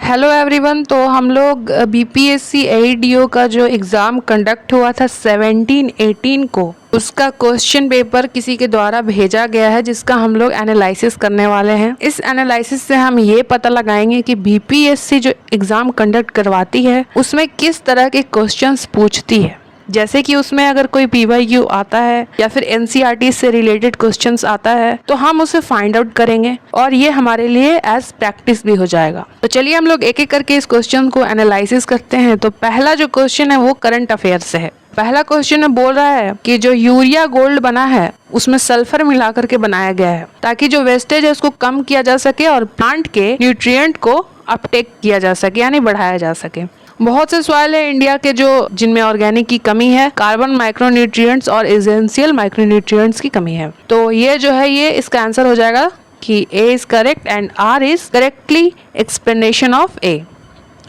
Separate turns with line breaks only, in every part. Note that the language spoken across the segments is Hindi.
Hello everyone. तो हम लोग बीपीएससी एईडीओ का जो एग्ज़ाम कंडक्ट हुआ था 17-18 को, उसका क्वेश्चन पेपर किसी के द्वारा भेजा गया है जिसका हम लोग एनालिसिस करने वाले हैं। इस एनालिसिस से हम ये पता लगाएंगे कि बीपीएससी जो एग्ज़ाम कंडक्ट करवाती है उसमें किस तरह के क्वेश्चंस पूछती है। जैसे कि उसमें अगर कोई पीवाईक्यू आता है या फिर एनसीईआरटी से रिलेटेड क्वेश्चंस आता है तो हम उसे फाइंड आउट करेंगे और ये हमारे लिए एज प्रैक्टिस भी हो जाएगा। तो चलिए हम लोग एक एक करके इस क्वेश्चन को एनालिसिस करते हैं। तो पहला जो क्वेश्चन है वो करंट अफेयर से है। पहला क्वेश्चन में बोल रहा है कि जो यूरिया गोल्ड बना है उसमें सल्फर मिला करके बनाया गया है ताकि जो वेस्टेज है उसको कम किया जा सके और प्लांट के न्यूट्रिएंट को अपटेक किया जा सके, यानी बढ़ाया जा सके। बहुत से सॉइल है इंडिया के जो जिनमें ऑर्गेनिक की कमी है, कार्बन माइक्रोन्यूट्रिएंट्स और एसेंशियल माइक्रोन्यूट्रिएंट्स की कमी है। तो ये जो है ये इसका आंसर हो जाएगा कि A is correct and R is correctly explanation of A.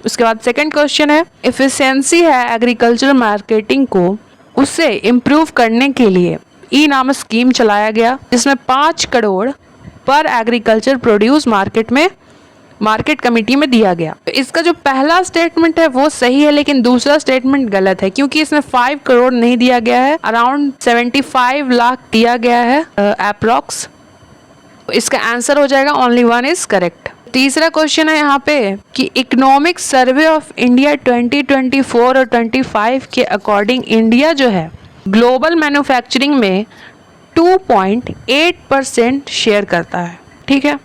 उसके बाद सेकंड क्वेश्चन है, एफिशिएंसी है एग्रीकल्चर मार्केटिंग को उससे इम्प्रूव करने के लिए ई नामक स्कीम चलाया गया जिसमें 5 करोड़ पर एग्रीकल्चर प्रोड्यूस मार्केट कमेटी में दिया गया। तो इसका जो पहला स्टेटमेंट है वो सही है लेकिन दूसरा स्टेटमेंट गलत है क्योंकि इसमें 5 करोड़ नहीं दिया गया है, अराउंड 75 लाख दिया गया है अप्रॉक्स। तो इसका आंसर हो जाएगा ओनली वन इज करेक्ट। तीसरा क्वेश्चन है यहाँ पे कि इकोनॉमिक सर्वे ऑफ इंडिया 2024 और 25 के अकॉर्डिंग इंडिया जो है ग्लोबल मैन्युफैक्चरिंग में 2.8% शेयर करता है। ठीक है।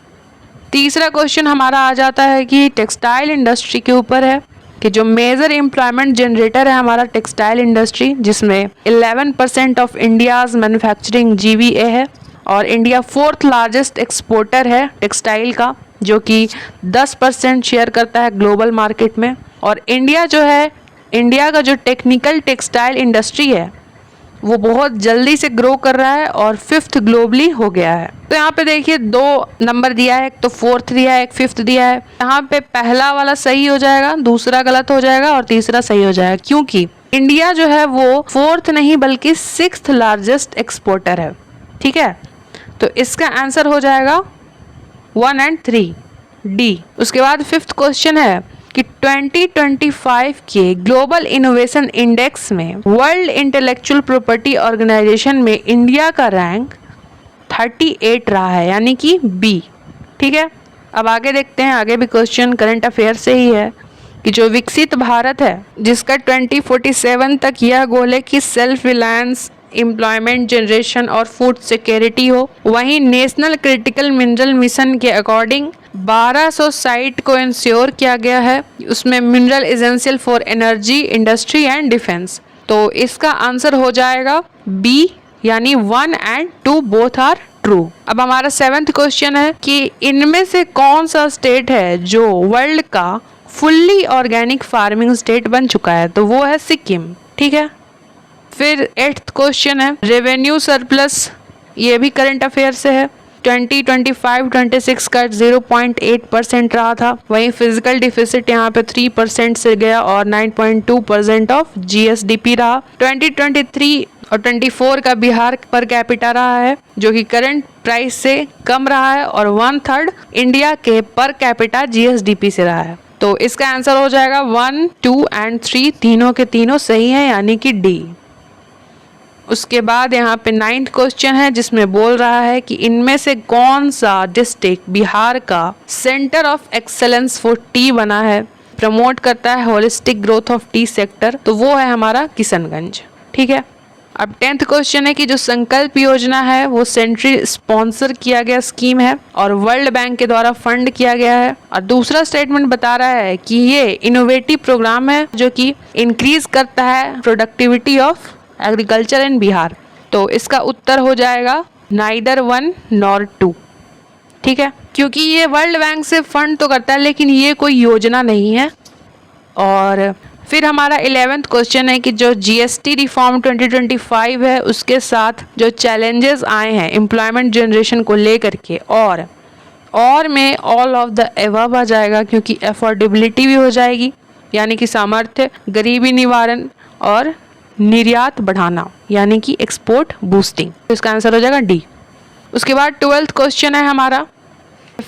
तीसरा क्वेश्चन हमारा आ जाता है कि टेक्सटाइल इंडस्ट्री के ऊपर है कि जो मेजर एम्प्लॉयमेंट जनरेटर है हमारा टेक्सटाइल इंडस्ट्री, जिसमें 11% ऑफ इंडियाज मैन्युफैक्चरिंग जीवीए है और इंडिया 4th लार्जेस्ट एक्सपोर्टर है टेक्सटाइल का जो कि 10% शेयर करता है ग्लोबल मार्केट में। और इंडिया जो है, इंडिया का जो टेक्निकल टेक्सटाइल इंडस्ट्री है वो बहुत जल्दी से ग्रो कर रहा है और 5th ग्लोबली हो गया है। तो यहाँ पे देखिए 2 नंबर दिया है, एक तो 4th दिया है, एक 5th दिया है। यहाँ पे पहला वाला सही हो जाएगा, दूसरा गलत हो जाएगा और तीसरा सही हो जाएगा क्योंकि इंडिया जो है वो 4th नहीं बल्कि 6th लार्जेस्ट एक्सपोर्टर है। ठीक है। तो इसका आंसर हो जाएगा 1 और 3 डी। उसके बाद 5th क्वेश्चन है कि 2025 के ग्लोबल इनोवेशन इंडेक्स में वर्ल्ड इंटेलेक्चुअल प्रॉपर्टी ऑर्गेनाइजेशन में इंडिया का रैंक 38 रहा है, यानी कि बी। ठीक है। अब आगे देखते हैं, आगे भी क्वेश्चन करंट अफेयर से ही है कि जो विकसित भारत है जिसका 2047 तक यह गोल है कि सेल्फ रिलायंस, एम्प्लॉयमेंट जनरेशन और फूड सिक्योरिटी हो, वहीं नेशनल क्रिटिकल मिनरल मिशन के अकॉर्डिंग 1200 साइट को इंश्योर किया गया है, उसमें mineral essential for energy, industry and defence. तो इसका आंसर हो जाएगा बी, यानी 1 और 2 बोथ आर ट्रू। अब हमारा 7th क्वेश्चन है कि इनमें से कौन सा स्टेट है जो वर्ल्ड का फुल्ली ऑर्गेनिक फार्मिंग स्टेट बन चुका है, तो वो है सिक्किम। ठीक है। फिर 8th क्वेश्चन है रेवेन्यू सरप्लस, ये भी करंट अफेयर से है। 2025-26 का 0.8% रहा था, वहीं फिजिकल डिफिसिट यहाँ पे 3% से गया और 9.2% ऑफ जीएसडीपी रहा। 2023 और 24 का बिहार पर कैपिटा रहा है जो कि करंट प्राइस से कम रहा है और 1/3 इंडिया के पर कैपिटा जीएसडीपी से रहा है। तो इसका आंसर हो जाएगा 1, 2 और 3 तीनों के तीनों सही है, यानी कि डी। उसके बाद यहाँ पे 9th क्वेश्चन है जिसमें बोल रहा है कि इनमें से कौन सा डिस्ट्रिक्ट बिहार का centre of excellence for T बना है, प्रमोट करता है holistic growth of T sector, तो वो है हमारा किशनगंज। ठीक है। अब 10th क्वेश्चन है कि जो संकल्प योजना है वो सेंट्रल स्पॉन्सर किया गया स्कीम है और वर्ल्ड बैंक के द्वारा फंड किया गया है। और दूसरा स्टेटमेंट बता रहा है कि ये इनोवेटिव प्रोग्राम है जो कि इंक्रीज करता है productivity of agriculture in Bihar. तो इसका उत्तर हो जाएगा नाइदर 1 नॉर 2। ठीक है। क्योंकि ये वर्ल्ड बैंक से फंड तो करता है लेकिन ये कोई योजना नहीं है। और फिर हमारा 11th क्वेश्चन है कि जो जीएसटी रिफॉर्म 2025 है उसके साथ जो चैलेंजेस आए हैं एम्प्लॉयमेंट जनरेशन को लेकर के, और में ऑल ऑफ द एबव आ जाएगा क्योंकि अफोर्डेबिलिटी भी हो जाएगी, यानी कि सामर्थ्य, गरीबी निवारण और निर्यात बढ़ाना, यानी कि एक्सपोर्ट बूस्टिंग। तो इसका आंसर हो जाएगा डी। उसके बाद 12th क्वेश्चन है हमारा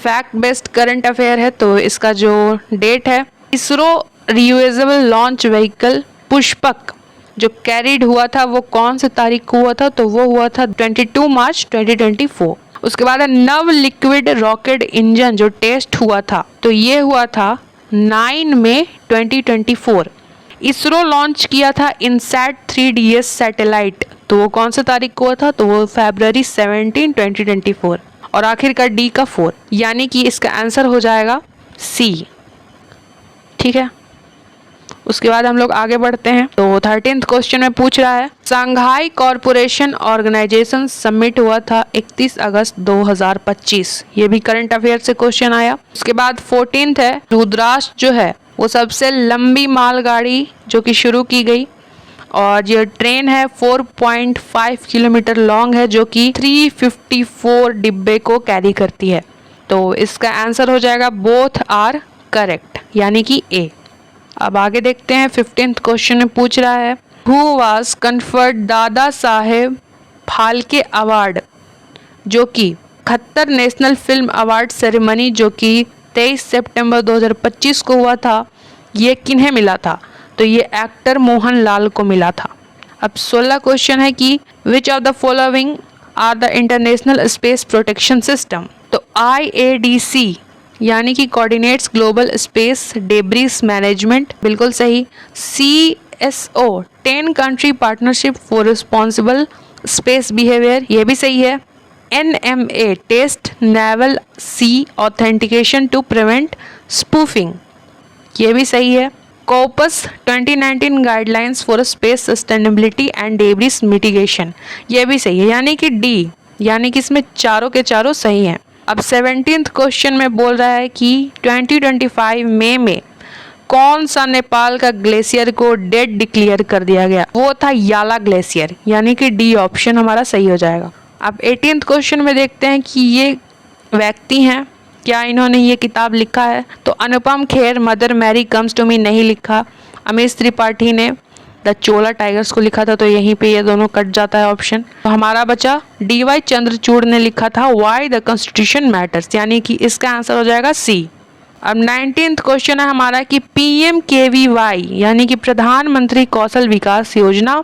फैक्ट बेस्ड करंट अफेयर है, तो इसका जो डेट है, ISRO reusable launch vehicle Pushpak जो कैरिड हुआ था वो कौन से तारीख को हुआ था, तो वो हुआ था 22 मार्च 2024। उसके बाद नव लिक्विड रॉकेट इंजन जो टेस्ट हुआ था, तो ये हुआ था 9 मई 2024। इसरो लॉन्च किया था इनसैट 3DS सैटेलाइट, तो वो कौन से तारीख को हुआ था, तो वो फरवरी 17 2024। और आखिर का डी का 4, यानी कि इसका आंसर हो जाएगा सी। ठीक है, उसके बाद हम लोग आगे बढ़ते हैं। तो 13th क्वेश्चन में पूछ रहा है, शंघाई कॉरपोरेशन ऑर्गेनाइजेशन समिट हुआ था 31 अगस्त 2025। ये भी करंट अफेयर से क्वेश्चन आया। उसके बाद 14th है, रुद्राक्ष जो है वो सबसे लंबी मालगाड़ी जो कि शुरू की गई, और ये ट्रेन है 4.5 किलोमीटर लॉन्ग है, जो कि 354 डिब्बे को कैरी करती है। तो इसका आंसर हो जाएगा बोथ आर करेक्ट, यानी कि ए। अब आगे देखते हैं। 15th क्वेश्चन में पूछ रहा है, who was conferred Dada Saheb Phalke award, जो कि 71 नेशनल फिल्म अवार्ड सेरेमनी जो कि 23 सितंबर 2025 को हुआ था, ये किन्हें मिला था, तो ये एक्टर मोहन लाल को मिला था। अब 16 क्वेश्चन है कि which of the following are the international space protection system, तो IADC यानी कि coordinates global space debris management, बिल्कुल सही। CSO 10 country partnership for responsible space behaviour, ये भी सही है। NMA test naval sea authentication to prevent spoofing, ये भी सही है। COPUOS 2019 guidelines for space sustainability and debris mitigation, ये भी सही है, यानी कि डी, यानी कि इसमें चारों के चारों सही हैं। अब 17th क्वेश्चन में बोल रहा है कि 2025 मई में कौन सा नेपाल का ग्लेशियर को डेड डिक्लेयर कर दिया गया, वो था याला ग्लेशियर, यानी कि डी ऑप्शन हमारा सही हो जाएगा। अब 18th क्वेश्चन में देखते हैं कि ये व्यक्ति हैं, क्या इन्होंने ये किताब लिखा है, तो Anupam Kher Mother Mary comes to me नहीं लिखा, अमीश त्रिपाठी ने द चोला टाइगर्स को लिखा था, तो यहीं पे ये दोनों कट जाता है ऑप्शन। तो हमारा बचा DY चंद्रचूड़ ने लिखा था व्हाई द कॉन्स्टिट्यूशन मैटर्स, यानी कि इसका आंसर हो जाएगा सी। अब 19th क्वेश्चन है हमारा कि PMKVY यानी कि प्रधानमंत्री कौशल विकास योजना,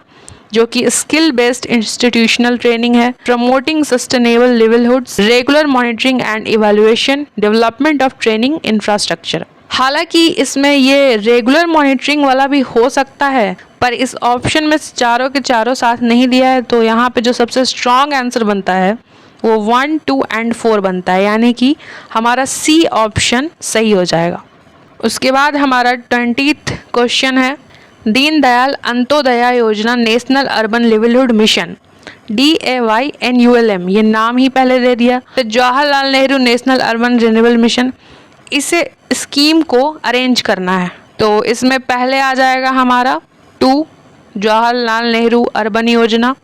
जो कि स्किल बेस्ड इंस्टीट्यूशनल ट्रेनिंग है, promoting sustainable livelihoods, regular monitoring and evaluation, development of training infrastructure. हालांकि इसमें ये रेगुलर मॉनिटरिंग वाला भी हो सकता है, पर इस ऑप्शन में चारों के चारों साथ नहीं दिया है, तो यहाँ पे जो सबसे स्ट्रॉन्ग आंसर बनता है वो 1, 2 एंड 4 बनता है, यानी कि हमारा सी ऑप्शन सही हो जाएगा। उसके बाद हमारा 20th क्वेश्चन है, दीनदयाल अंत्योदय योजना national urban livelihood mission, DAYNULM, ये नाम ही पहले दे दिया। तो Jawaharlal Nehru national urban renewable mission, इसे स्कीम को अरेंज करना है, तो इसमें पहले आ जाएगा हमारा 2 जवाहरलाल नेहरू अर्बन योजना,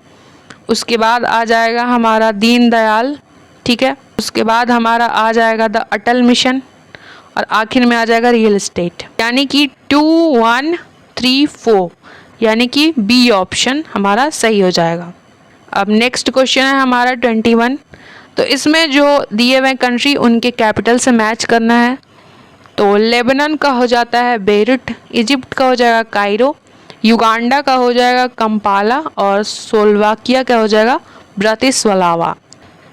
उसके बाद आ जाएगा हमारा दीनदयाल, ठीक है, उसके बाद हमारा आ जाएगा द अटल मिशन, और आखिर में आ जाएगा रियल एस्टेट, यानी कि 2, 1, 3, 4, यानी कि बी ऑप्शन हमारा सही हो जाएगा। अब नेक्स्ट क्वेश्चन है हमारा 21, तो इसमें जो दिए हुए कंट्री उनके कैपिटल से मैच करना है, तो लेबनान का हो जाता है बेरूट, इजिप्ट का हो जाएगा कायरो, युगांडा का हो जाएगा कंपाला, और स्लोवाकिया का हो जाएगा ब्रातिस्लावा।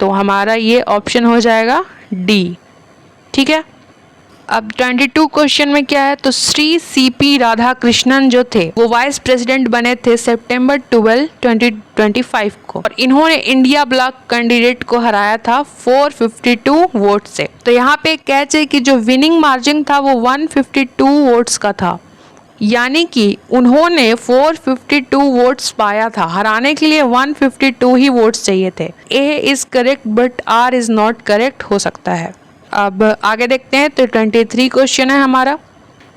तो हमारा ये ऑप्शन हो जाएगा डी, ठीक है। अब 22 क्वेश्चन में क्या है, तो श्री CP राधाकृष्णन जो थे वो वाइस प्रेसिडेंट बने थे सितंबर 12, 2025 को, और इन्होंने इंडिया ब्लॉक कैंडिडेट को हराया था 452 वोट से। तो यहाँ पे कैच है कि जो विनिंग मार्जिन था वो 152 वोट्स का था, यानी कि उन्होंने 452 वोट्स पाया था, हराने के लिए 152 ही वोट्स चाहिए थे। A is correct but R is not correct हो सकता है। अब आगे देखते हैं। तो 23 क्वेश्चन है हमारा,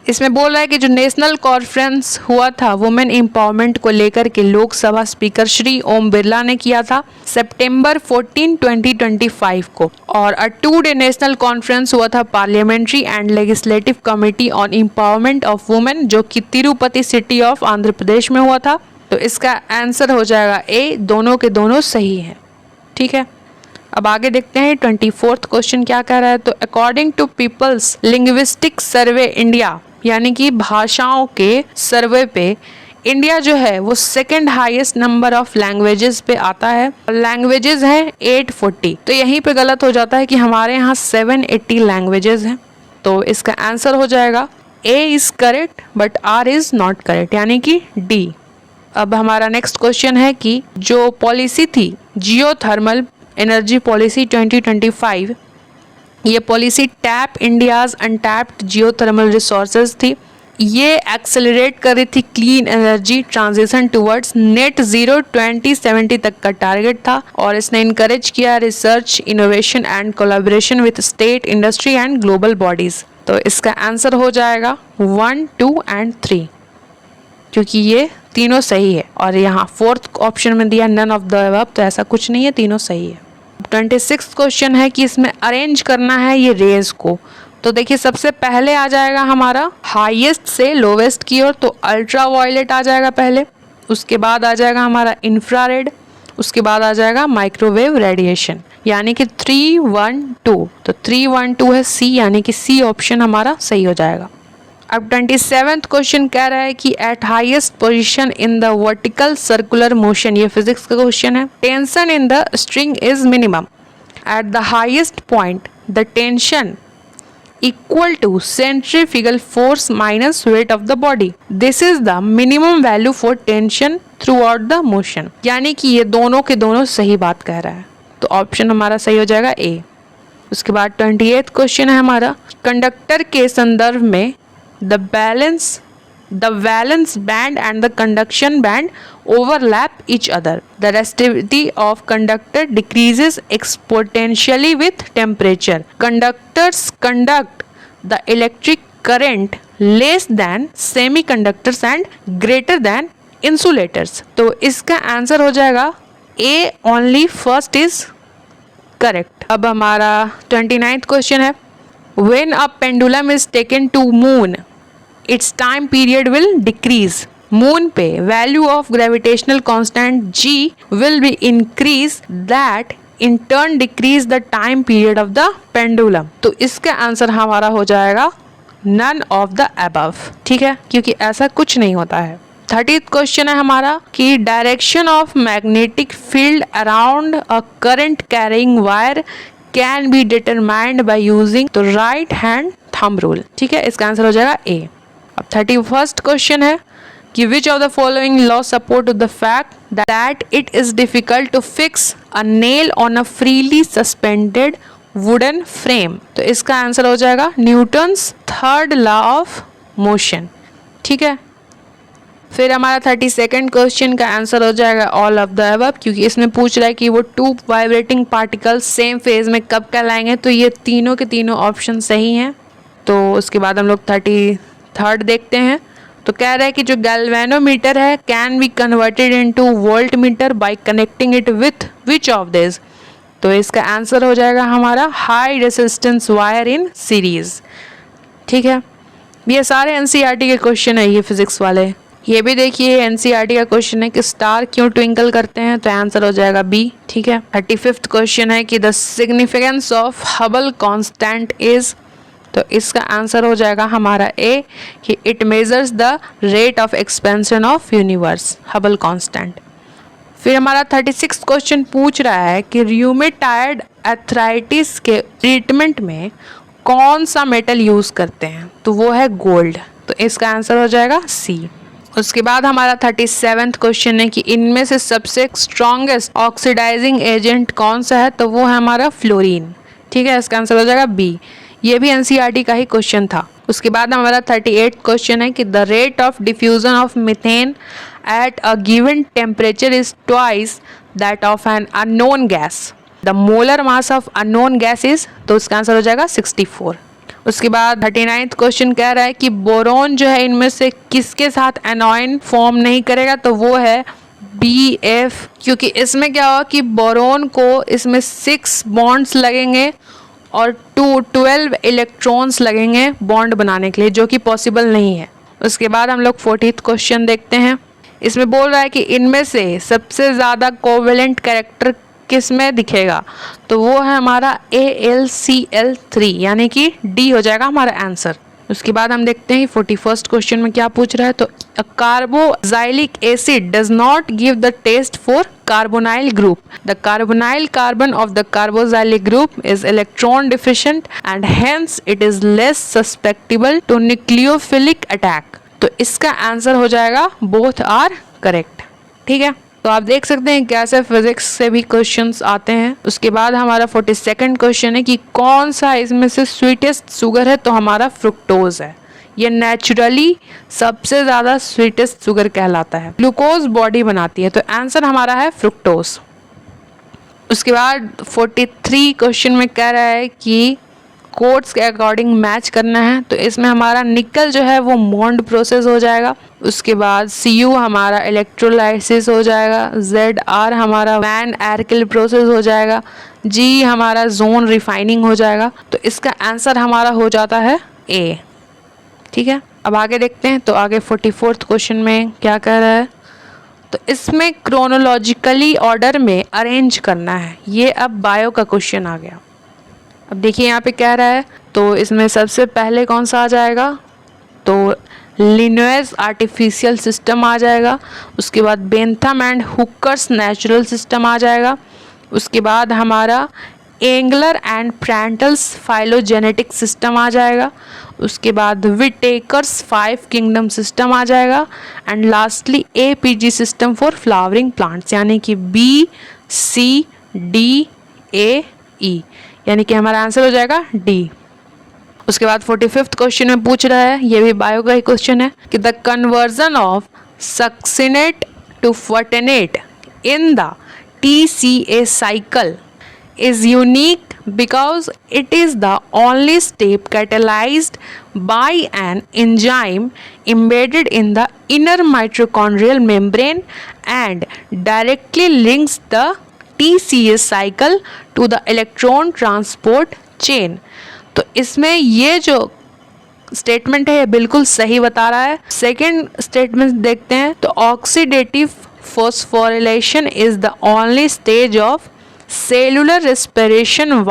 इसमें बोल रहा है कि जो नेशनल कॉन्फ्रेंस हुआ था वुमेन एम्पावरमेंट को लेकर के लोकसभा स्पीकर श्री ओम बिरला ने किया था सितंबर 14, 2025 को, और 2 डे नेशनल कॉन्फ्रेंस हुआ था parliamentary and legislative committee on empowerment of women, जो कि तिरुपति सिटी ऑफ आंध्र प्रदेश में हुआ था। तो इसका आंसर हो जाएगा ए, दोनों के दोनों सही हैं, ठीक है। अब आगे देखते हैं 24th क्वेश्चन क्या कह रहा है। तो according to People's linguistic survey India, यानी कि भाषाओं के सर्वे पे इंडिया जो है वो second highest number of languages पे आता है। लैंग्वेजेस हैं 840। तो यहीं पे गलत हो जाता है कि हमारे यहाँ 780 लैंग्वेजेस हैं। तो इसका आंसर हो जाएगा A is correct but R is not correct, यानी कि डी। अब हमारा नेक्स्ट क्वेश्चन है कि जो पॉलिसी थी जियोथर्मल एनर्जी पॉलिसी 2025, ये policy tap India's untapped geothermal resources थी। ये एक्सेलरेट कर रही थी clean energy transition towards net zero 2070 तक का टारगेट था, और इसने इनकरेज किया research, innovation and collaboration with state, industry and global bodies. तो इसका आंसर हो जाएगा 1, 2 एंड 3, क्योंकि ये तीनों सही है। और यहाँ फोर्थ ऑप्शन में दिया नन ऑफ द अबव, तो ऐसा कुछ नहीं है, तीनों सही है। 26th क्वेश्चन है कि इसमें अरेंज करना है ये रेज को। तो देखिए सबसे पहले आ जाएगा हमारा हाईएस्ट से लोवेस्ट की ओर, तो अल्ट्रा वायलेट आ जाएगा पहले, उसके बाद आ जाएगा हमारा इंफ्रारेड, उसके बाद आ जाएगा माइक्रोवेव रेडिएशन, यानी कि 3, 1, 2। तो 3, 1, 2 है सी, यानी कि सी ऑप्शन हमारा सही हो जाएगा। अब 27th क्वेश्चन कह रहा है कि eight highest position in the vertical circular motion, ये फिजिक्स का क्वेश्चन है, tension in the string is minimum at the highest point, the tension equal to centrifugal force minus weight of the body. This is the minimum value for tension throughout the motion. यानी कि ये दोनों के दोनों सही बात कह रहा है, तो ऑप्शन हमारा सही हो जाएगा ए। उसके बाद 28th क्वेश्चन है हमारा, कंडक्टर के संदर्भ में the valence band and the conduction band overlap each other. The resistivity of conductor decreases exponentially with temperature. Conductors conduct the electric current less than semiconductors and greater than insulators. तो इसका आंसर हो जाएगा A, only first is correct. अब हमारा 29th क्वेश्चन है, when a pendulum is taken to moon, its time period will decrease. Moon पे value of gravitational constant g will be increase that in turn decrease the time period of the pendulum. तो इसका आंसर हमारा हो जाएगा none of the above, ठीक है, क्योंकि ऐसा कुछ नहीं होता है। 30th क्वेश्चन है हमारा कि direction of magnetic field around a current carrying wire can be determined by using the right hand thumb rule, ठीक है, इसका आंसर हो जाएगा ए। अब 31st क्वेश्चन है कि which of the following law support the fact that it is difficult to fix a nail on a freely suspended wooden frame. तो इसका आंसर हो जाएगा Newton's third law of motion, ठीक है। फिर हमारा 32nd क्वेश्चन का आंसर हो जाएगा ऑल ऑफ द अबव, क्योंकि इसमें पूछ रहा है कि वो two vibrating particles same phase में कब कहलाएंगे, तो ये तीनों के तीनों ऑप्शन सही हैं। तो उसके बाद हम लोग 33rd देखते हैं। तो कह रहा है कि जो गैल्वेनोमीटर है can be converted into volt meter by connecting it with which of this. तो इसका आंसर हो जाएगा हमारा high resistance wire in series, ठीक है। ये सारे एनसीईआरटी के क्वेश्चन है, ये फिजिक्स वाले। ये भी देखिए एनसीईआरटी का क्वेश्चन है कि स्टार क्यों ट्विंकल करते हैं, तो आंसर हो जाएगा बी, ठीक है। 35th क्वेश्चन है कि the significance of Hubble constant is, तो इसका आंसर हो जाएगा हमारा ए कि it measures the rate of expansion of universe, Hubble constant. फिर हमारा 36th क्वेश्चन पूछ रहा है कि रूमेटॉइड आर्थराइटिस के ट्रीटमेंट में कौन सा मेटल यूज करते हैं, तो वो है गोल्ड, तो इसका आंसर हो जाएगा सी। उसके बाद हमारा 37th क्वेश्चन है कि इनमें से सबसे स्ट्रॉन्गेस्ट ऑक्सीडाइजिंग एजेंट कौन सा है, तो वो है हमारा फ्लोरीन, ठीक है, इसका आंसर हो जाएगा बी। ये भी एनसीईआरटी का ही क्वेश्चन था। उसके बाद हमारा 38th क्वेश्चन है कि the rate of diffusion of methane at a given temperature is twice that of an unknown gas, the molar mass of unknown gas is, तो इसका आंसर हो जाएगा 64। उसके बाद 39th क्वेश्चन कह रहा है कि बोरोन जो है इनमें से किसके साथ एनॉइन फॉर्म नहीं करेगा, तो वो है BF, क्योंकि इसमें क्या होगा कि बोरोन को इसमें 6 बॉन्ड्स लगेंगे और 12 इलेक्ट्रॉन्स लगेंगे बॉन्ड बनाने के लिए, जो कि पॉसिबल नहीं है। उसके बाद हम लोग 40th क्वेश्चन देखते हैं। इसमें बोल रहा है कि इनमें से सबसे ज़्यादा कोवेलेंट कैरेक्टर किस में दिखेगा, तो वो है हमारा AlCl3 यानी कि डी हो जाएगा हमारा आंसर। उसके बाद हम देखते हैं 41st क्वेश्चन में क्या पूछ रहा है। तो carboxylic acid does not give the test for carbonyl group. The carbonyl carbon of the carboxylic group is electron deficient and hence it is less susceptible to nucleophilic attack. तो इसका आंसर हो जाएगा both are correct। ठीक है, तो आप देख सकते हैं कैसे फिजिक्स से भी क्वेश्चंस आते हैं। उसके बाद हमारा 42nd क्वेश्चन है कि कौन सा इसमें से स्वीटेस्ट शुगर है, तो हमारा फ्रुक्टोज है। ये नेचुरली सबसे ज़्यादा स्वीटेस्ट शुगर कहलाता है, ग्लूकोज बॉडी बनाती है, तो आंसर हमारा है फ्रुक्टोज। उसके बाद 43 क्वेश्चन में कह रहा है कि कोड्स के अकॉर्डिंग मैच करना है, तो इसमें हमारा निकल जो है वो मॉन्ड प्रोसेस हो जाएगा। उसके बाद Cu हमारा इलेक्ट्रोलाइसिस हो जाएगा, Zr हमारा वैन एरकिल प्रोसेस हो जाएगा, G हमारा जोन रिफाइनिंग हो जाएगा। तो इसका आंसर हमारा हो जाता है A। ठीक है, अब आगे देखते हैं। तो आगे 44th क्वेश्चन में क्या कह रहा है, तो इसमें क्रोनोलॉजिकली ऑर्डर में अरेंज करना है। ये अब बायो का क्वेश्चन आ गया। अब देखिए यहाँ पे कह रहा है, तो इसमें सबसे पहले कौन सा आ जाएगा, तो लिनोइस आर्टिफिशियल सिस्टम आ जाएगा। उसके बाद Bentham and Hooker's natural system आ जाएगा। उसके बाद हमारा Engler and Prantl's phylogenetic system आ जाएगा। उसके बाद विटेकर्स 5 किंगडम सिस्टम आ जाएगा। And lastly APG system for flowering plants, यानी कि BCDAE, यानी कि हमारा आंसर हो जाएगा डी। उसके बाद 45th क्वेश्चन में पूछ रहा है, ये भी बायो का ही क्वेश्चन है, कि the conversion of succinate to फर्टेनेट in the TCA cycle is unique because it is the only step catalyzed by an enzyme embedded in the inner mitochondrial membrane and directly links the TCA cycle to the electron transport chain। तो इसमें ये जो स्टेटमेंट है ये बिल्कुल सही बता रहा है। सेकेंड स्टेटमेंट देखते हैं, तो oxidative phosphorylation is the only stage of cellular respiration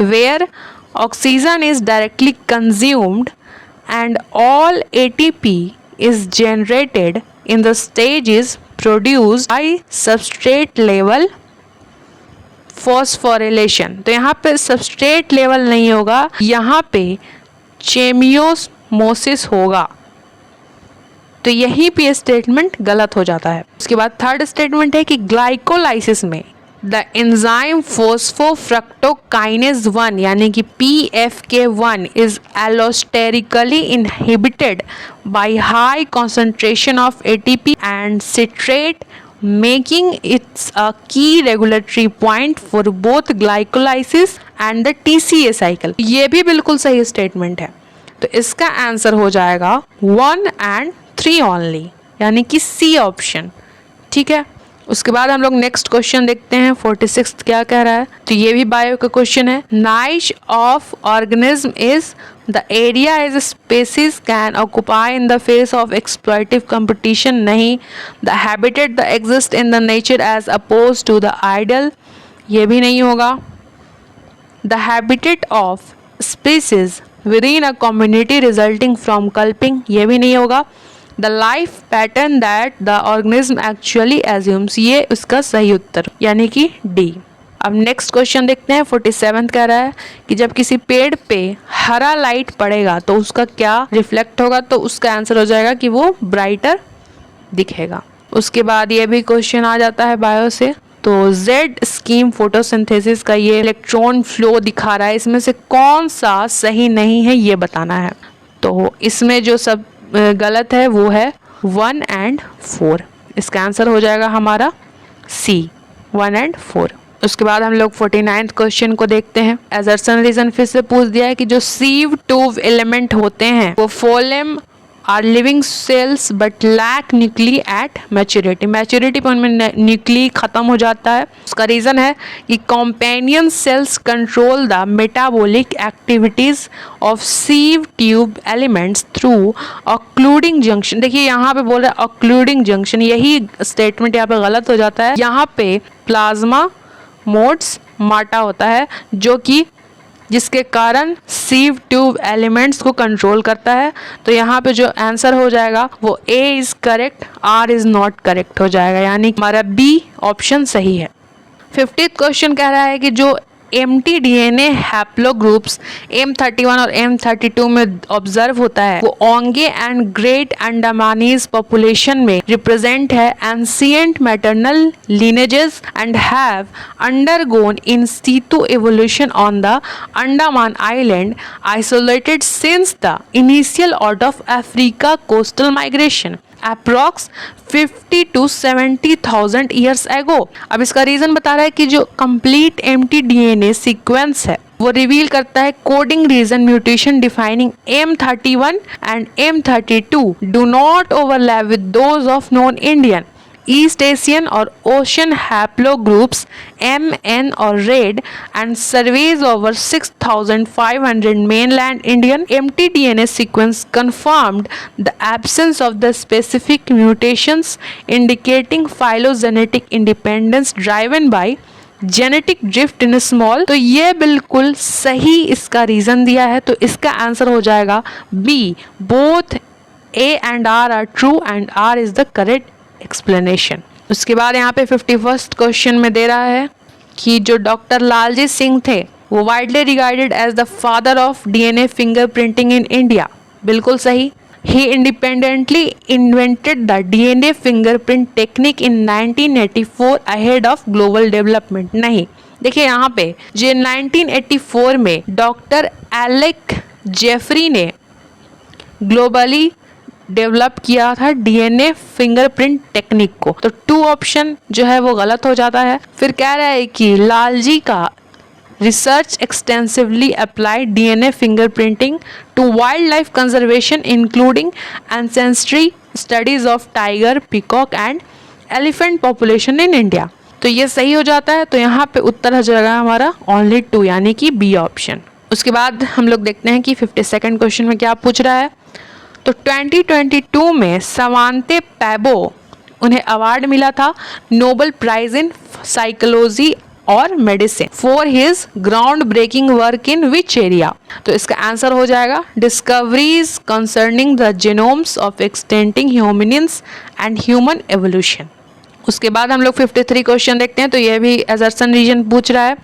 where oxygen is directly consumed and all ATP is generated in the stages produced by substrate level phosphorylation। तो यहाँ पे substrate level नहीं होगा, यहाँ पे चेमियोस्मोसिस होगा। तो यही पे स्टेटमेंट गलत हो जाता है। उसके बाद थर्ड स्टेटमेंट है कि ग्लाइकोलाइसिस में द एंजाइम फोस्फोफ्रक्टोकाइनेज 1 यानी कि PFK1 is allosterically inhibited by high concentration of ATP and citrate, making its a key regulatory point for both glycolysis and the TCA cycle. ये भी बिल्कुल सही स्टेटमेंट है। तो इसका आंसर हो जाएगा 1 and 3 ओनली, यानी कि C ऑप्शन। ठीक है, उसके बाद हम लोग नेक्स्ट क्वेश्चन देखते हैं 46 क्या कह रहा है। तो ये भी बायो का क्वेश्चन है। Niche of organism is the area as species can occupy in the face of exploitative competition. नहीं, the habitat the exist in the nature as oppose to the ideal. ये भी नहीं होगा। The habitat of species within a community resulting from culling. ये भी नहीं होगा। The life pattern that the organism actually assumes. ये उसका सही उत्तर, यानी कि डी। अब नेक्स्ट क्वेश्चन देखते हैं 47 कह रहा है कि जब किसी पेड़ पे हरा लाइट पड़ेगा तो उसका क्या रिफ्लेक्ट होगा, तो उसका आंसर हो जाएगा कि वो ब्राइटर दिखेगा। उसके बाद ये भी क्वेश्चन आ जाता है बायो से। तो जेड स्कीम फोटोसिंथेसिस का ये इलेक्ट्रॉन फ्लो दिखा रहा है, इसमें से कौन सा सही नहीं है ये बताना है। तो इसमें जो सब गलत है वो है 1 and 4। इसका आंसर हो जाएगा हमारा C 1 and 4। उसके बाद हम लोग 49th क्वेश्चन को देखते हैं। एजर्सन रीजन फिर से पूछ दिया है कि जो सीव ट्यूब एलिमेंट होते हैं वो phloem are living cells but lack nuclei at maturity. Maturity पर उनमें न्यूक्ली खत्म हो जाता है। उसका रीज़न है कि companion cells control the metabolic activities of sieve tube elements through occluding junction. देखिए यहाँ पे बोल रहा है ऑक्लूडिंग जंक्शन, यही स्टेटमेंट यहाँ पे गलत हो जाता है। यहाँ पे प्लाज्मा मोड्स माटा होता है, जो कि जिसके कारण सीव ट्यूब एलिमेंट्स को कंट्रोल करता है। तो यहाँ पे जो आंसर हो जाएगा वो A is correct, or is not correct हो जाएगा, यानी हमारा बी ऑप्शन सही है। 50th क्वेश्चन कह रहा है कि जो mtDNA हैप्लोग्रुप्स M31 और M32 में ऑब्जर्व होता है वो ओंगे एंड ग्रेट अंडमानीज पॉपुलेशन में रिप्रेजेंट है ancient maternal lineages and have undergone in situ evolution on the Andaman Island, isolated since the initial out of Africa coastal migration approx 50 to 70,000 years ago. अब इसका रीजन बता रहा है कि जो कंप्लीट mtDNA सीक्वेंस है वो रिवील करता है coding region mutation defining M31 and M32 do not overlap with those of non Indian east Asian और ओशन हैप्लोग्रुप्स MN और red and surveys over 6,500 mainland Indian mtDNA sequence confirmed the absence of the specific mutations indicating phylogenetic independence driven by genetic drift in small. तो ये बिल्कुल सही इसका रीजन दिया है, तो इसका आंसर हो जाएगा B, both A and R are true and R is the correct explanation. उसके बाद यहाँ पे 51st क्वेश्चन में दे रहा है कि जो डॉक्टर लालजी सिंह थे वो widely regarded as the father of DNA fingerprinting in India. बिल्कुल सही। He independently invented the DNA fingerprint technique in 1984 ahead of global development। नहीं, देखिए यहाँ पे जो 1984 में डॉक्टर एलेक जेफरी ने ग्लोबली डेवलप किया था DNA फिंगरप्रिंट टेक्निक को, तो 2 ऑप्शन जो है वो गलत हो जाता है। फिर कह रहा है कि लालजी का research extensively applied DNA fingerprinting to wildlife conservation including ancestry studies of tiger, peacock and elephant population in India। तो ये सही हो जाता है, तो यहाँ पे उत्तर हो जाएगा हमारा only 2 यानी कि बी ऑप्शन। उसके बाद हम लोग देखते हैं कि 52nd क्वेश्चन में क्या पूछ रहा है। तो 2022 में सवांते पैबो उन्हें अवार्ड मिला था नोबेल प्राइज इन साइकोलॉजी और medicine for his ground breaking work in which area. तो इसका आंसर हो जाएगा discoveries concerning the genomes of extinct hominins and human evolution. उसके बाद हम लोग 53 क्वेश्चन देखते हैं, तो यह भी एजर्सन रीजन पूछ रहा है।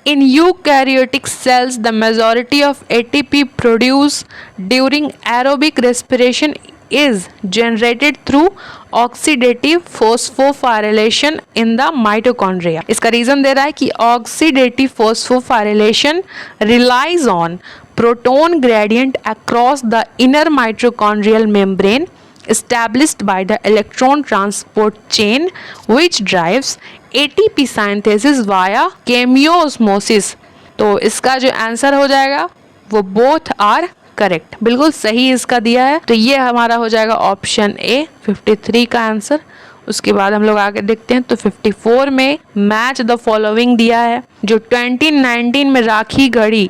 In eukaryotic cells, the majority of ATP produced during aerobic respiration is generated through oxidative phosphorylation in the mitochondria। इसका रीजन दे रहा है कि oxidative phosphorylation relies on proton gradient across the inner mitochondrial membrane established by the electron transport chain which drives ATP synthesis via chemiosmosis। तो इसका जो आंसर हो जाएगा वो बोथ आर करेक्ट, बिल्कुल सही इसका दिया है, तो ये हमारा हो जाएगा ऑप्शन ए 53 का आंसर। उसके बाद हम लोग आगे देखते हैं, तो 54 में मैच द फॉलोइंग दिया है। जो 2019 में राखी गढ़ी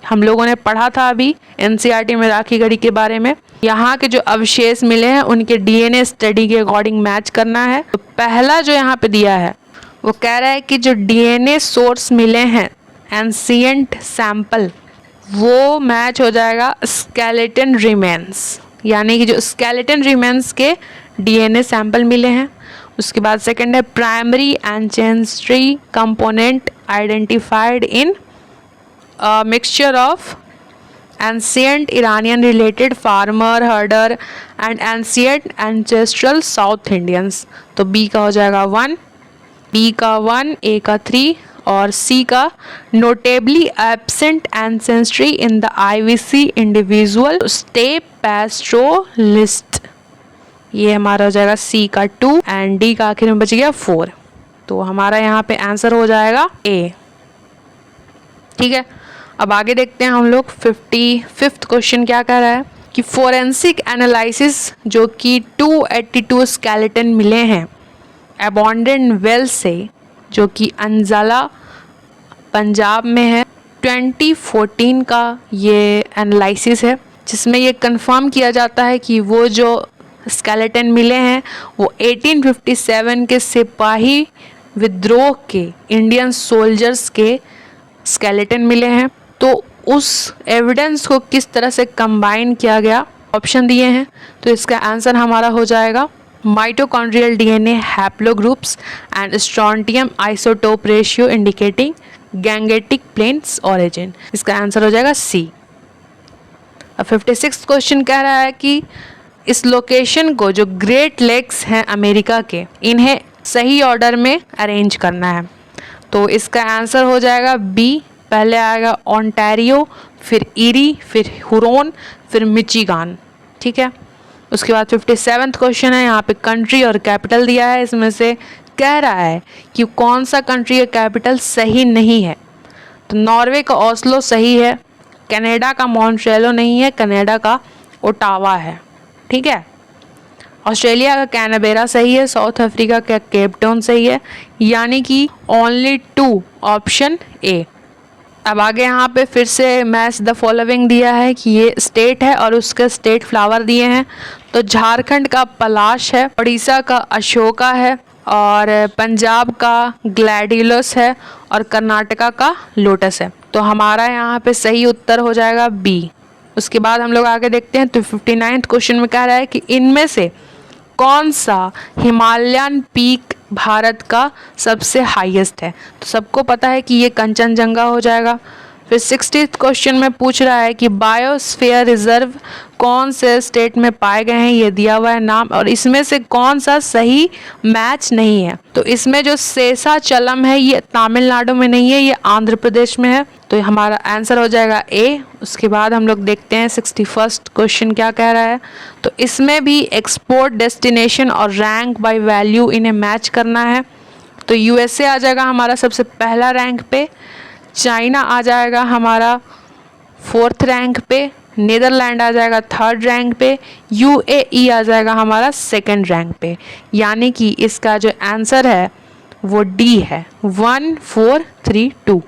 हम लोगों ने पढ़ा था अभी NCERT में राखी गढ़ी के बारे में, यहाँ के जो अवशेष मिले हैं उनके DNA स्टडी के अकॉर्डिंग मैच करना है। तो पहला जो यहाँ पे दिया है वो कह रहा है कि जो DNA सोर्स मिले हैं एंशिएंट सैंपल वो मैच हो जाएगा स्केलेटन रिमेन्स, यानी कि जो स्केलेटन रिमेन्स के DNA सैंपल मिले हैं। उसके बाद सेकंड है primary ancestry component identified in mixture of ancient Iranian related farmer हर्डर and ancient ancestral south Indians. तो बी का हो जाएगा 1, बी का 1, ए का 3 और सी का notably absent ancestry in the IVC individual steppe pastoralist. ये हमारा हो जाएगा सी का 2 एंड डी का आखिर में बच गया 4। तो हमारा यहाँ पे आंसर हो जाएगा ए। ठीक है, अब आगे देखते हैं हम लोग 55th क्वेश्चन क्या कह रहा है कि फोरेंसिक एनालिसिस जो कि 282 स्केलेटन मिले हैं अबॉन्डेंट वेल से जो कि अंजाला पंजाब में है, 2014 का ये एनालिसिस है जिसमें ये कंफर्म किया जाता है कि वो जो स्केलेटन मिले हैं वो 1857 के सिपाही विद्रोह के इंडियन सोल्जर्स के स्केलेटन मिले हैं। तो उस एविडेंस को किस तरह से कंबाइन किया गया, ऑप्शन दिए हैं। तो इसका आंसर हमारा हो जाएगा mitochondrial DNA haplogroups and strontium isotope ratio indicating Gangetic plains origin. इसका आंसर हो जाएगा सी। अब 56 क्वेश्चन कह रहा है कि इस लोकेशन को, जो ग्रेट लेक्स हैं अमेरिका के, इन्हें सही ऑर्डर में अरेंज करना है। तो इसका आंसर हो जाएगा बी। पहले आएगा ओंटारियो, फिर ईरी, फिर हुरोन, फिर मिचिगान। ठीक है। उसके बाद 57 क्वेश्चन है, यहाँ पे कंट्री और कैपिटल दिया है। इसमें से कह रहा है कि कौन सा कंट्री का कैपिटल सही नहीं है। तो नॉर्वे का ओस्लो सही है, कनाडा का मॉन्ट्रियलो नहीं है, कनाडा का ओटावा है। ठीक है। ऑस्ट्रेलिया का कैनबेरा सही है, साउथ अफ्रीका का केप टाउन सही है, यानी कि ओनली 2 ऑप्शन ए। अब आगे यहाँ पे फिर से मैच द फॉलोइंग दिया है कि ये स्टेट है और उसके स्टेट फ्लावर दिए हैं। तो झारखंड का पलाश है, उड़ीसा का अशोका है, और पंजाब का ग्लैडियोलस है, और कर्नाटका का लोटस है। तो हमारा यहाँ पे सही उत्तर हो जाएगा बी। उसके बाद हम लोग आगे देखते हैं। तो 59 क्वेश्चन में कह रहा है कि इनमें से कौन सा हिमालयन पीक भारत का सबसे हाईएस्ट है। तो सबको पता है कि ये कंचनजंगा हो जाएगा। फिर 60th क्वेश्चन में पूछ रहा है कि बायोस्फीयर रिजर्व कौन से स्टेट में पाए गए हैं, ये दिया हुआ है नाम, और इसमें से कौन सा सही मैच नहीं है। तो इसमें जो शेषाचलम है ये तमिलनाडु में नहीं है, ये आंध्र प्रदेश में है। तो हमारा आंसर हो जाएगा ए। उसके बाद हम लोग देखते हैं 61st क्वेश्चन क्या कह रहा है। तो इसमें भी एक्सपोर्ट डेस्टिनेशन और रैंक बाय वैल्यू इन्हें मैच करना है। तो यूएसए आ जाएगा हमारा सबसे पहला रैंक पे, चाइना आ जाएगा हमारा 4th रैंक पे, नीदरलैंड आ जाएगा 3rd रैंक पे, यूएई आ जाएगा हमारा 2nd रैंक पे। यानी कि इसका जो आंसर है वो डी है, 1 4 3 2।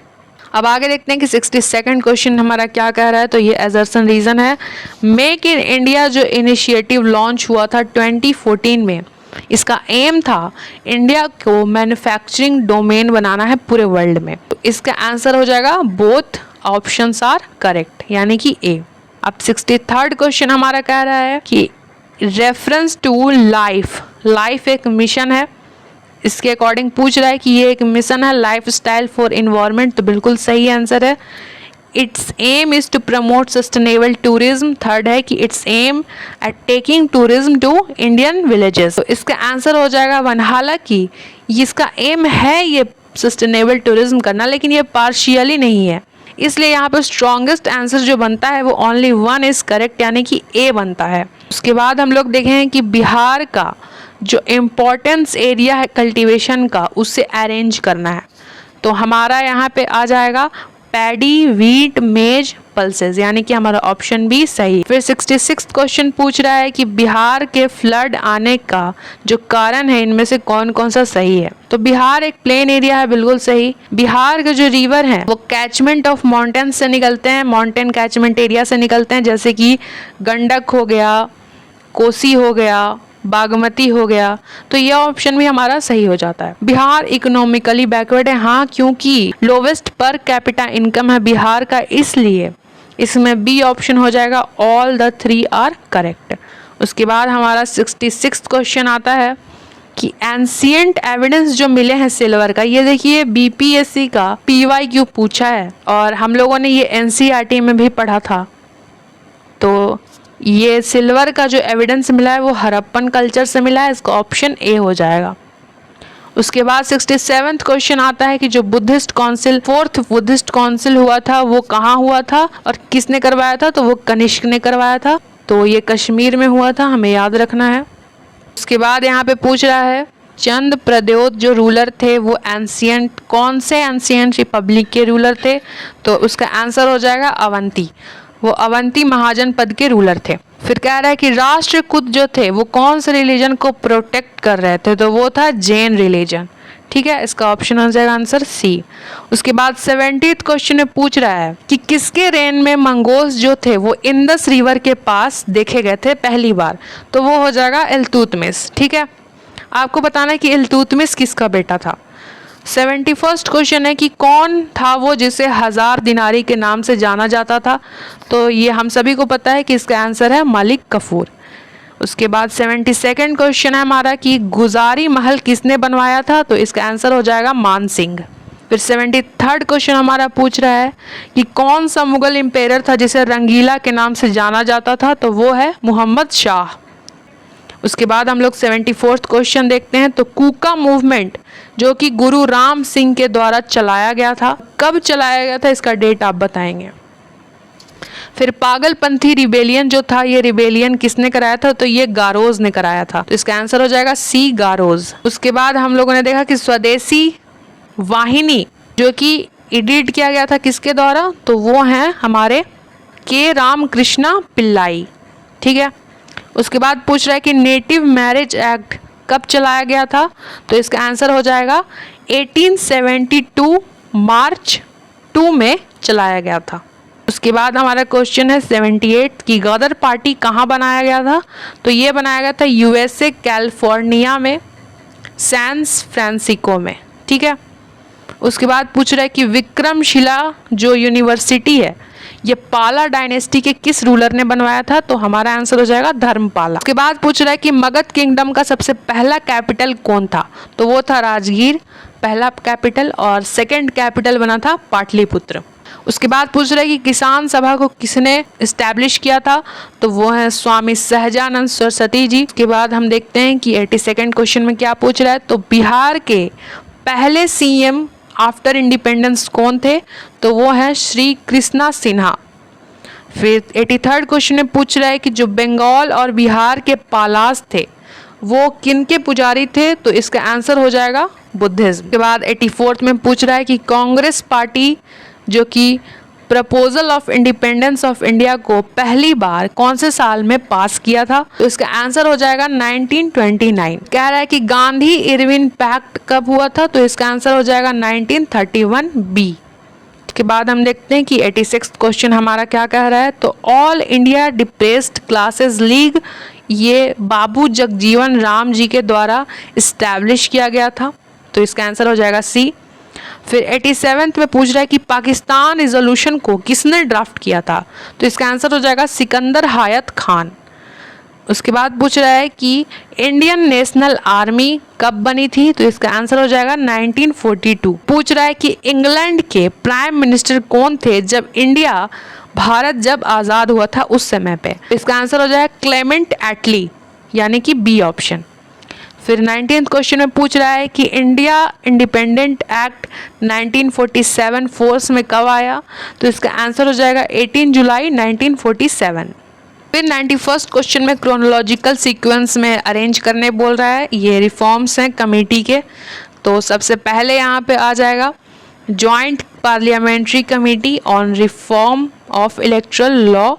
अब आगे देखते हैं कि 62nd क्वेश्चन हमारा क्या कह रहा है। तो ये एजर्सन रीजन है। मेक इन इंडिया जो इनिशिएटिव लॉन्च हुआ था 2014 में, इसका एम था इंडिया को मैन्युफैक्चरिंग डोमेन बनाना है पूरे वर्ल्ड में। तो इसका आंसर हो जाएगा बोथ ऑप्शंस आर करेक्ट, यानी कि ए। अब 63rd क्वेश्चन हमारा कह रहा है कि रेफरेंस टू लाइफ एक मिशन है। इसके अकॉर्डिंग पूछ रहा है कि ये एक मिशन है लाइफ स्टाइल फॉर इन्वायरमेंट। तो बिल्कुल सही आंसर है। Its aim is to promote sustainable tourism. 3rd है कि its aim at taking tourism to Indian villages. तो इसका आंसर हो जाएगा 1। हालांकि इसका एम है ये सस्टेनेबल टूरिज्म करना, लेकिन ये पार्शियली नहीं है, इसलिए यहाँ पर स्ट्रॉन्गेस्ट आंसर जो बनता है वो ओनली 1 इज़ करेक्ट, यानी कि ए बनता है। उसके बाद हम लोग देखें कि बिहार का जो इम्पोर्टेंस एरिया है कल्टीवेशन का, उससे अरेंज करना है। तो हमारा यहाँ पे आ जाएगा पैडी, वीट, मेज, पल्सेस, यानी कि हमारा ऑप्शन बी सही। फिर 66th क्वेश्चन पूछ रहा है कि बिहार के फ्लड आने का जो कारण है इनमें से कौन कौन सा सही है। तो बिहार एक प्लेन एरिया है, बिल्कुल सही। बिहार के जो रिवर हैं वो कैचमेंट ऑफ माउंटेन से निकलते हैं, माउंटेन कैचमेंट एरिया से निकलते हैं, जैसे कि गंडक हो गया, कोसी हो गया, बागमती हो गया। तो यह ऑप्शन भी हमारा सही हो जाता है। बिहार इकोनॉमिकली बैकवर्ड है, हाँ, क्योंकि लोवेस्ट पर कैपिटा इनकम है बिहार का, इसलिए इसमें बी ऑप्शन हो जाएगा। All the 3 are correct. उसके बाद हमारा 66th क्वेश्चन आता है कि एंशिएंट एविडेंस जो मिले हैं सिल्वर का, ये देखिए बीपीएससी का PYQ पूछा है और हम लोगों ने ये NCERT में भी पढ़ा था। तो ये सिल्वर का जो एविडेंस मिला है वो हड़प्पन कल्चर से मिला है, इसका ऑप्शन ए हो जाएगा। उसके बाद 67th क्वेश्चन आता है कि जो Buddhist council 4th Buddhist council हुआ था वो कहाँ हुआ था और किसने करवाया था। तो वो कनिष्क ने करवाया था। तो ये कश्मीर में हुआ था, हमें याद रखना है। उसके बाद यहाँ पे पूछ रहा है चंद प्रद्योत जो रूलर थे वो एंशिएंट, कौन से एंशिएंट रिपब्लिक के रूलर थे। तो उसका आंसर हो जाएगा अवंती, वो अवंती महाजनपद के रूलर थे। फिर कह रहा है कि राष्ट्रकूट जो थे वो कौन से रिलीजन को प्रोटेक्ट कर रहे थे। तो वो था जैन रिलीजन। ठीक है, इसका ऑप्शन हो जाएगा आंसर सी। उसके बाद 70th क्वेश्चन में पूछ रहा है कि किसके रेन में मंगोल्स जो थे वो इंदस रिवर के पास देखे गए थे पहली बार। तो वो हो जाएगा इल्तुतमिश। ठीक है, आपको बताना है कि इल्तुतमिश किसका बेटा था। 71st क्वेश्चन है कि कौन था वो जिसे 1000 दिनारी के नाम से जाना जाता था। तो ये हम सभी को पता है कि इसका आंसर है मलिक कफूर। उसके बाद 72nd क्वेश्चन है हमारा कि गुजारी महल किसने बनवाया था। तो इसका आंसर हो जाएगा मान सिंह। फिर 73rd क्वेश्चन हमारा पूछ रहा है कि कौन सा मुगल एम्पायर था जिसे रंगीला के नाम से जाना जाता था। तो वो है मोहम्मद शाह। उसके बाद हम लोग 74th क्वेश्चन देखते हैं। तो कूका मूवमेंट जो कि गुरु राम सिंह के द्वारा चलाया गया था, कब चलाया गया था इसका डेट आप बताएंगे। फिर पागलपंथी रिबेलियन जो था, ये रिबेलियन किसने कराया था। तो ये गारोज ने कराया था। तो इसका आंसर हो जाएगा सी गारोज। उसके बाद हम लोगों ने देखा कि स्वदेशी वाहिनी जो कि एडिट किया गया था किसके द्वारा। तो वो हैं हमारे के रामकृष्णा पिल्लाई। ठीक है। उसके बाद पूछ रहा है कि नेटिव मैरिज एक्ट कब चलाया गया था। तो इसका आंसर हो जाएगा 1872 मार्च 2 में चलाया गया था। उसके बाद हमारा क्वेश्चन है 78 की गदर पार्टी कहाँ बनाया गया था। तो ये बनाया गया था यूएसए कैलिफोर्निया में सैन फ्रांसिस्को में। ठीक है। उसके बाद पूछ रहा है कि विक्रमशिला जो यूनिवर्सिटी है ये पाला डायनेस्टी के किस रूलर ने बनवाया था। तो हमारा आंसर हो जाएगा धर्मपाला। उसके बाद पूछ रहा है कि मगध किंगडम का सबसे पहला कैपिटल कौन था। तो वो था राजगीर पहला कैपिटल, और सेकंड कैपिटल बना था पाटलिपुत्र। उसके बाद पूछ रहा है कि किसान सभा को किसने इस्टेब्लिश किया था। तो वो है स्वामी सहजानंद सरस्वती जी। उसके बाद हम देखते हैं कि 82nd क्वेश्चन में क्या पूछ रहा है। तो बिहार के पहले सीएम आफ्टर इंडिपेंडेंस कौन थे। तो वो है श्री कृष्णा सिन्हा। फिर 83rd क्वेश्चन में पूछ रहा है कि जो बंगाल और बिहार के पालास थे वो किन के पुजारी थे। तो इसका आंसर हो जाएगा बुद्धिज्म। के बाद 84th में पूछ रहा है कि कांग्रेस पार्टी जो कि proposal of independence of India को पहली बार कौन से साल में पास किया था। तो इसका आंसर हो जाएगा 1929। कह रहा है कि गांधी इरविन पैक्ट कब हुआ था। तो इसका आंसर हो जाएगा 1931 बी। के बाद हम देखते हैं कि 86th क्वेश्चन हमारा क्या कह रहा है। तो all India depressed classes league ये बाबू जगजीवन राम जी के द्वारा इस्टेब्लिश किया गया था। तो इसका आंसर हो जाएगा सी। फिर 87th में पूछ रहा है कि पाकिस्तान रिजोल्यूशन को किसने ड्राफ्ट किया था। तो इसका आंसर हो जाएगा सिकंदर हायत खान। उसके बाद पूछ रहा है कि इंडियन नेशनल आर्मी कब बनी थी। तो इसका आंसर हो जाएगा 1942। पूछ रहा है कि इंग्लैंड के प्राइम मिनिस्टर कौन थे जब भारत जब आज़ाद हुआ था उस समय पे। इसका आंसर हो जाएगा क्लेमेंट एटली, यानी कि बी ऑप्शन। फिर 19th क्वेश्चन में पूछ रहा है कि इंडिया इंडिपेंडेंट एक्ट 1947 फोर्स में कब आया। तो इसका आंसर हो जाएगा 18 जुलाई 1947। फिर 91st क्वेश्चन में क्रोनोलॉजिकल सीक्वेंस में अरेंज करने बोल रहा है। ये रिफॉर्म्स हैं कमेटी के। तो सबसे पहले यहाँ पे आ जाएगा joint parliamentary committee on reform of electoral law.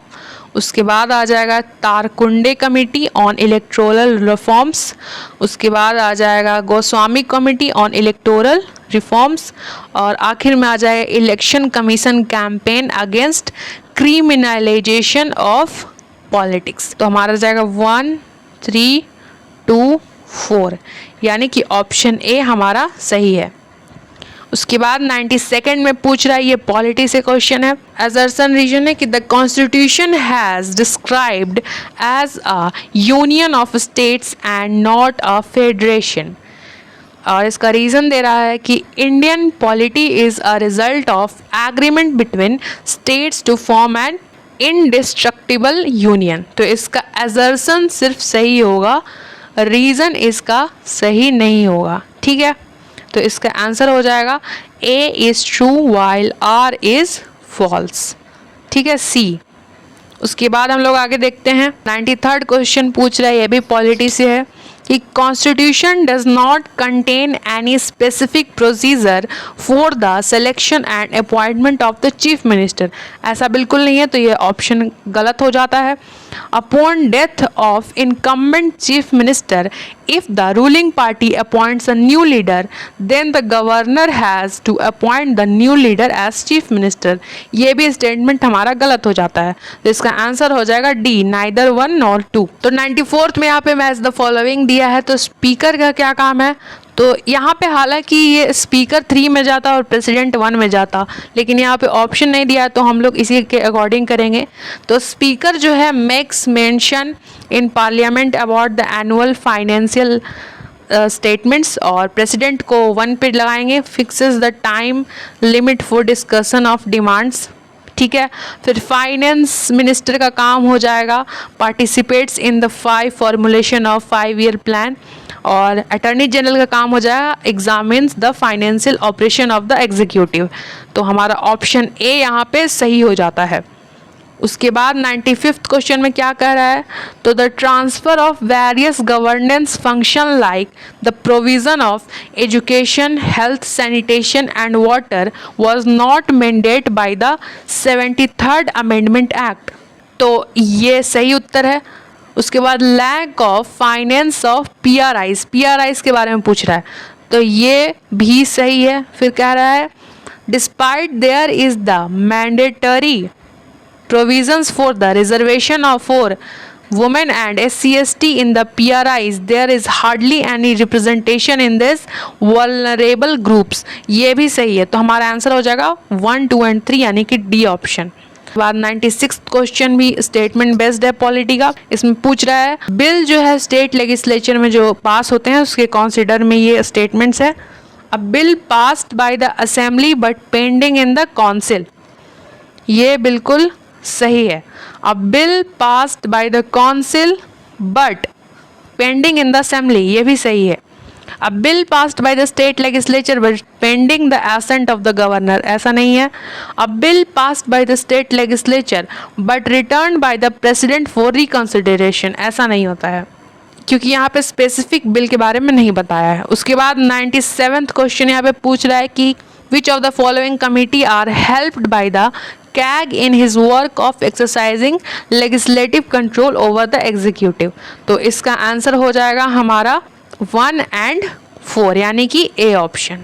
उसके बाद आ जाएगा Tarkunde committee on electoral reforms. उसके बाद आ जाएगा Goswami committee on electoral reforms. और आखिर में आ जाएगा election commission campaign against criminalisation of politics. तो हमारा जाएगा 1, 3, 2, 4, यानी कि ऑप्शन ए हमारा सही है। उसके बाद 92nd में पूछ रहा है, ये पॉलिटी से क्वेश्चन है। असर्शन रीजन है कि the constitution has described as a union of states and not a federation. और इसका रीज़न दे रहा है कि Indian polity is a result of agreement between states to form an indestructible union. तो इसका असर्शन सिर्फ सही होगा, रीज़न इसका सही नहीं होगा। ठीक है। तो इसका आंसर हो जाएगा A is true while R is false. ठीक है, सी। उसके बाद हम लोग आगे देखते हैं 93rd क्वेश्चन पूछ रहा है, ये भी पॉलिटी से है कि constitution does not contain any specific procedure for the selection and appointment of the chief minister. ऐसा बिल्कुल नहीं है, तो ये ऑप्शन गलत हो जाता है। Upon death of incumbent chief minister if the ruling party appoints a new leader then the governor has to appoint the new leader as chief minister। ये भी स्टेटमेंट हमारा गलत हो जाता है, तो इसका आंसर हो जाएगा डी, नाइदर 1 nor 2। तो 94th में यहाँ पे मैच द फॉलोइंग दिया है। तो स्पीकर का क्या काम है, तो यहाँ पे हालांकि ये स्पीकर 3 में जाता और प्रेसिडेंट 1 में जाता, लेकिन यहाँ पे ऑप्शन नहीं दिया है तो हम लोग इसी के अकॉर्डिंग करेंगे। तो स्पीकर जो है makes mention in parliament about the annual financial statements, और प्रेसिडेंट को 1 पे लगाएंगे। Fixes the time limit for discussion of demands, ठीक है। फिर फाइनेंस मिनिस्टर का काम हो जाएगा participates in the 5 formulation of 5 year plan, और अटॉर्नी जनरल का काम हो जाएगा examines the financial operation of the executive. तो हमारा ऑप्शन ए यहाँ पे सही हो जाता है। उसके बाद 95th क्वेश्चन में क्या कह रहा है, तो the transfer of various governance function like the provision of education, health, sanitation and water was not mandate by the 73rd amendment act. तो ये सही उत्तर है। उसके बाद lack of finance of PRIs के बारे में पूछ रहा है, तो ये भी सही है। फिर कह रहा है despite there is the mandatory provisions for the reservation of for women and SC/ST in the PRIs, there is hardly any representation in this vulnerable groups। ये भी सही है। तो हमारा आंसर हो जाएगा 1, 2 एंड 3 यानी कि डी ऑप्शन। बाद 96th क्वेश्चन भी स्टेटमेंट बेस्ड है पॉलिटी का। इसमें पूछ रहा है बिल जो है स्टेट लेजिस्लेचर में जो पास होते हैं उसके कंसिडर में ये स्टेटमेंट्स है। अ bill passed by the assembly but pending in the council, ये बिल्कुल सही है। अ bill passed by the council but pending in the assembly, ये भी सही है। अ bill passed by the state legislature but pending the assent of the governor, ऐसा नहीं है। अ bill passed by the state legislature but return by the president for reconsideration, ऐसा नहीं होता है क्योंकि यहाँ पे स्पेसिफिक बिल के बारे में नहीं बताया है। उसके बाद 97th क्वेश्चन यहाँ पे पूछ रहा है कि which of the following committee are helped by the CAG in his work of exercising legislative control over the executive। तो इसका आंसर हो जाएगा हमारा 1 एंड 4 यानी कि ए ऑप्शन,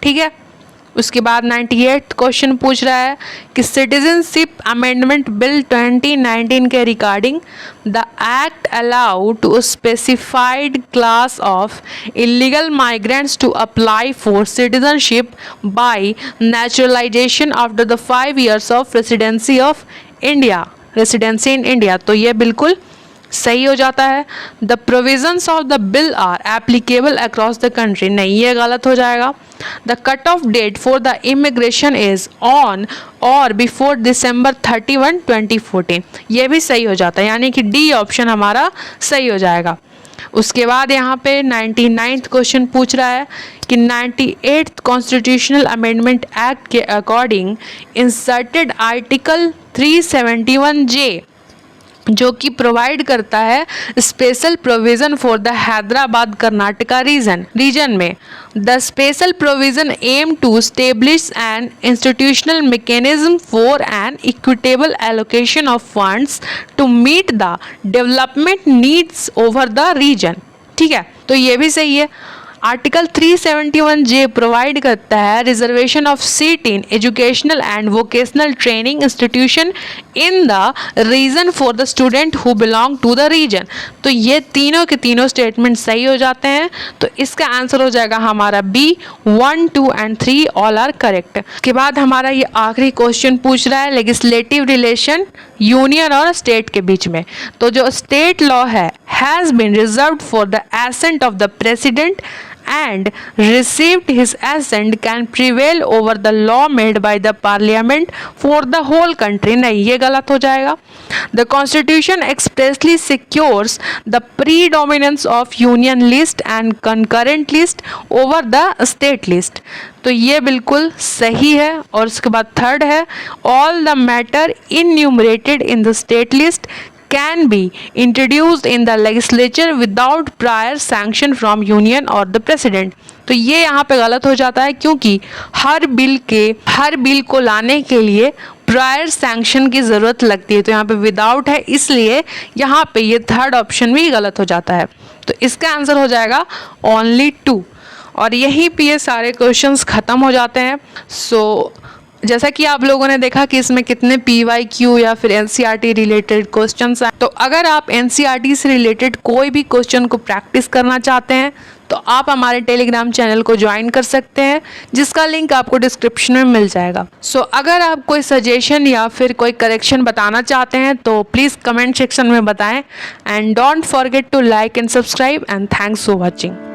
ठीक है। उसके बाद 98th क्वेश्चन पूछ रहा है कि सिटीजनशिप अमेंडमेंट बिल 2019 के regarding the act allow to specified class of illegal migrants to apply for citizenship by naturalisation after the 5 years of residency in India. तो ये बिल्कुल सही हो जाता है। The provisions of the bill are applicable across the country, नहीं ये गलत हो जाएगा। The cut off date for the immigration is on or before December 31, 2014, ये भी सही हो जाता है यानी कि डी ऑप्शन हमारा सही हो जाएगा। उसके बाद यहाँ पे 99th क्वेश्चन पूछ रहा है कि 98th कॉन्स्टिट्यूशनल अमेंडमेंट एक्ट के अकॉर्डिंग इंसर्टेड आर्टिकल 371J जो कि प्रोवाइड करता है special provision for the Hyderabad Karnataka region में। The special provision aim to establish an institutional mechanism for an equitable allocation of funds to meet the development needs over the region, ठीक है। तो ये भी सही है। आर्टिकल 371J प्रोवाइड करता है reservation of seat in educational and vocational training institution in the region for the student who belong to the region. तो ये तीनों के तीनों स्टेटमेंट सही हो जाते हैं। तो इसका आंसर हो जाएगा हमारा B, 1, 2 and 3 all are correct. के बाद हमारा ये आखिरी क्वेश्चन पूछ रहा है लेजिस्लेटिव रिलेशन यूनियन और स्टेट के बीच में। तो जो स्टेट लॉ है has been reserved for the assent of the president and received his assent can prevail over the law made by the parliament for the whole country, नहीं ये गलत हो जाएगा। The constitution expressly secures the predominance of union list and concurrent list over the state list, तो ये बिल्कुल सही है। और उसके बाद थर्ड है all the matter enumerated in the state list can be introduced in the legislature without prior sanction from union or the president। तो ये यहाँ पे गलत हो जाता है क्योंकि हर बिल को लाने के लिए प्रायर सैंक्शन की ज़रूरत लगती है। तो यहाँ पे विदाउट है, इसलिए यहाँ पे ये थर्ड ऑप्शन भी गलत हो जाता है। तो इसका आंसर हो जाएगा ओनली 2। और यहीं पे ये सारे क्वेश्चंस ख़त्म हो जाते हैं। सो जैसा कि आप लोगों ने देखा कि इसमें कितने PYQ या फिर NCERT रिलेटेड क्वेश्चंस हैं। तो अगर आप NCERT से रिलेटेड कोई भी क्वेश्चन को प्रैक्टिस करना चाहते हैं तो आप हमारे टेलीग्राम चैनल को ज्वाइन कर सकते हैं, जिसका लिंक आपको डिस्क्रिप्शन में मिल जाएगा। सो अगर आप कोई सजेशन या फिर कोई करेक्शन बताना चाहते हैं तो प्लीज़ कमेंट सेक्शन में बताएं and don't forget to like and subscribe and thanks for watching.